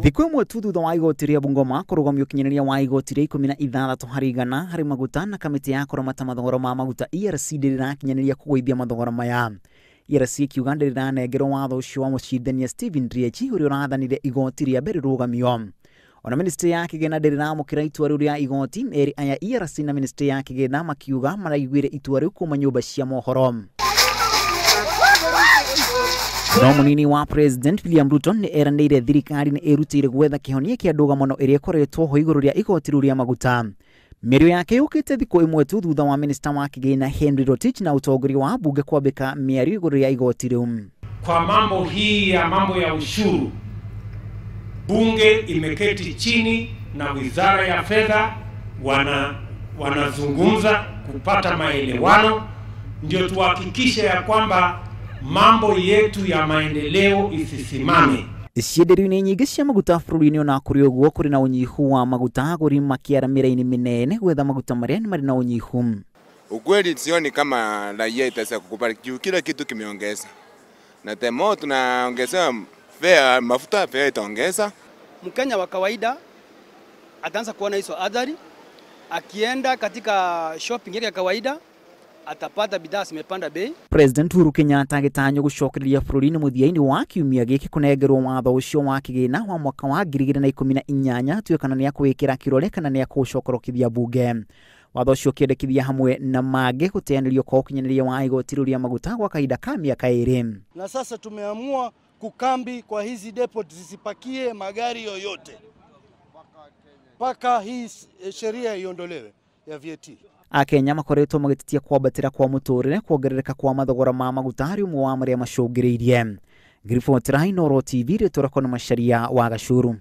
Thiku imwe tu thutha wa igoti ria Bungoma kurugamio ukinyaniria wa igoti ria 16 harĩ igana harĩ Maguta na kamiti ya kuramata mathogora ma Maguta ERC ndirakinyaniria kugũithia mathogora maya. ERC ikiuga ndiranengerwo watho ucio wa mucindania Stephen Rirathanire uria urathanire igoti ria mbere rugamio. Ona ministry ya kigena ndiramukira itua riu ria igoti eri aya ERC na ministry ya kigena makiuga maraiguire itua riu kuma nyumba cia mohoro. Munini wa President William Ruto ni iranengerwo thirikari ni irutire gwetha kihonia kia ndugamano iria ikoretwo ho iguru ria igoti riu ria Maguta. Mĩario yake yukite thiku imwe tu thutha wa minister wa kigena Henry Rotich na utongoria wa bunge kwambika mĩario iguru ria igoti riu. Kwa mambo hii ya mambo ya ushuru, bunge imeketi chini na wizara ya fedha wanazungumza kupata maelewano, ndio tuhakikishe ya kwamba mambo yetu ya maendeleo isisimame. Cienderio-inĩ nyingĩ cia maguta bũrũri-inĩ ona kũrĩ ũguo kũrĩ na ũnyihu wa maguta agũri makĩara mĩraini mĩnene gwetha maguta marĩa marĩ na ũnyihu. Ukweli sioni kama raia itaweza kukubali juu kila kitu kimeongeza. Na temo tunaongeza fare, mafuta fare itaongeza. Mkenya wa kawaida ataanza kuona hizo adhari, akienda katika shopping ya kawaida atapata bidhaa zimepanda bei. President Uhuru Kenyatta agĩtanywo gũcokereria bũrũri-inĩ mũthia-inĩ wa kiumia gĩkĩ kũnengerwo watho ũcio wa kĩgĩna wa mwaka wa 2018 tuĩkana nĩ akũwĩkĩra kĩrore kana nĩ akũũcokorokithia bunge. Watho ũcio ũkĩendekithia hamwe na mangĩ gũteanĩrio kwa ũkinyanĩria wa igoti riu ria Maguta kwa kahinda ka mĩaka 2. Na sasa tumeamua kukambi kwa hizi depot zisipakie magari yoyote mpaka hii sheria iondolewe ya VAT. Akenya makoretwo magĩtitia kwambatĩra kwa mũtũrĩre kuongerereka kwa mathogora ma maguta harĩ ũmwe wa marĩa macũngĩrĩirie. Ngiribotera Inooro TV rĩtũrakwo na Macharia wa Gacuru.